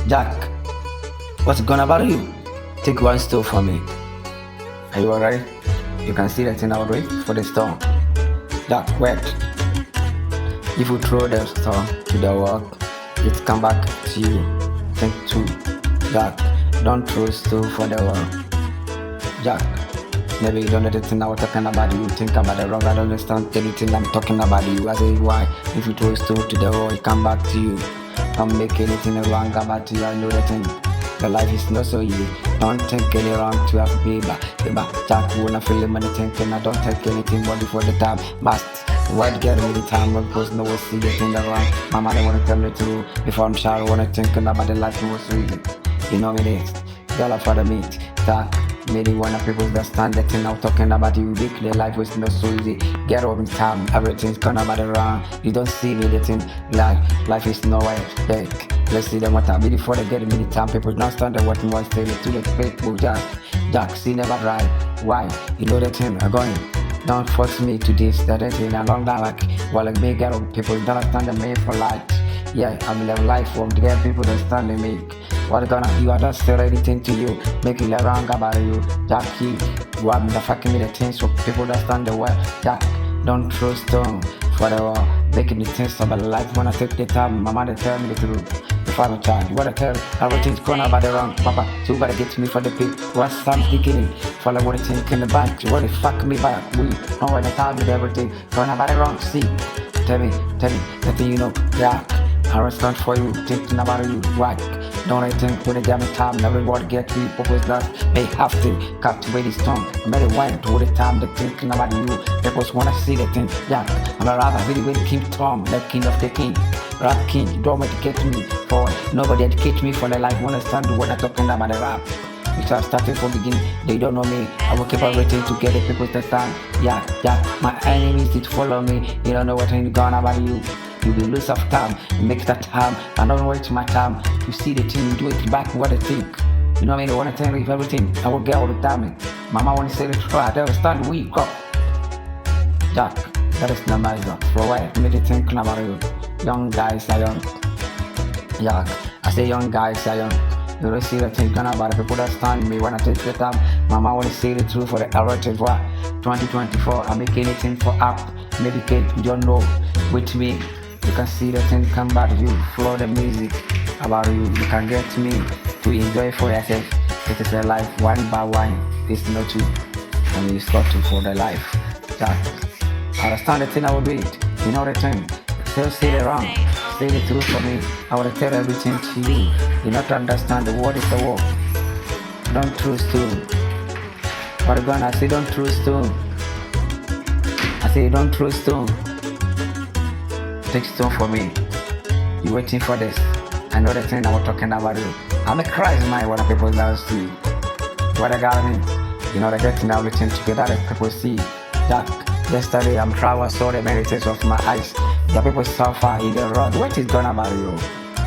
Jack, what's gonna bother you? Take one stone for me. Are you alright? You can see that in our way for the storm. Jack, wait. If you throw the stone to the wall, it come back to you. Think two. Jack, don't throw stone for the wall. Jack, maybe you don't know the thing I was talking about you. Think about the wrong, I don't understand anything I'm talking about you. I say why? If you throw stone to the wall, it come back to you. Don't make anything wrong about you, I know the thing. The life is not so easy. Don't think any wrong to have baby. Jack wanna feel him thinking I don't take anything but before the time. Must what get me the time because no one see the thing that wrong. My mother wanna tell me to before I'm sure I wanna thinking about the life was so easy. You know me this. Girl for the meat. Jack. Maybe one of people that stand the thing I'm talking about you weekly life was not so easy. Get up in time, everything's gonna be around. You don't see me the thing like life is nowhere back. Let's see them what I mean before they get me the time. People don't stand there what more say to the people. Jack, see never right. Why? You know the thing I'm going. Don't force me to this, that thing along that like while I make get up people don't stand the me for life. Yeah, I'm living life from the get people that stand the me. What gonna you are not still anything to you, make it wrong about you. Jack, you are the fucking me the things so people that stand the way. Jack, don't throw stone for the wall, making the things about life when I take the time. My mother tell me the truth. The father child, what I tell everything's gonna about the wrong. Papa, so you gotta get me for the pig. What's I'm thinking? Follow what I think in the back. What the fuck me back? We know when I tell me everything gonna about the wrong. See, tell me, nothing you know. Jack, I respond for you, thinking about you. What? Don't I think when they get me time, everybody get me purpose that they have to captivate this tongue. I made it went to the time they thinking about you. People wanna see the thing. Yeah, I'm a rather really King Tom, the king of the king. Rap king, you don't educate me for nobody educate me for the life. Understand what I'm talking about the rap. Which I started from the beginning, they don't know me. I will keep everything together, people that stand. Yeah, my enemies did follow me. You don't know what I'm gonna about you. You will lose of time, make that time. I don't wait my time. You see the thing, you do it back what I think. You know what I mean? I wanna tell you everything. I will get all the time. Mama wanna say it right, I will stand weak up. Jack, that is not my job. For why? Made it think about you. Young guys are young. Jack, I say young guys are young. You don't see the thing about the people that stand me when I take the time. Mama wanna say the truth for the heritage. What? 2024, I make anything for app. Medicate, you don't know. With me. You can see the thing come back to you, flow the music about you. You can get me to enjoy for yourself. It is a life one by one. It's not two. And you start to for the life. That I understand the thing I will do it. You know the thing. Still say the wrong. Say the truth for me. I will tell everything to you. You not understand the word is the word. Don't trust too. But gonna I say don't trust too. I say don't trust too. Take stone for me. You waiting for this. I know the thing I was talking about you. I'm a Christ man when people now see. What I got me. You know the good thing everything together that people see. That yesterday I'm traveling saw the meditation of my eyes. The people suffer in the road. What is going about you?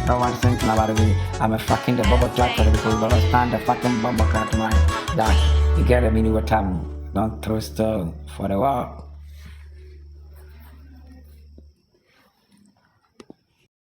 No one thinking about me. I'm a fucking the bubble clock for the people don't understand the fucking bubble clock man. That you get a minute time. Don't throw stone for the world.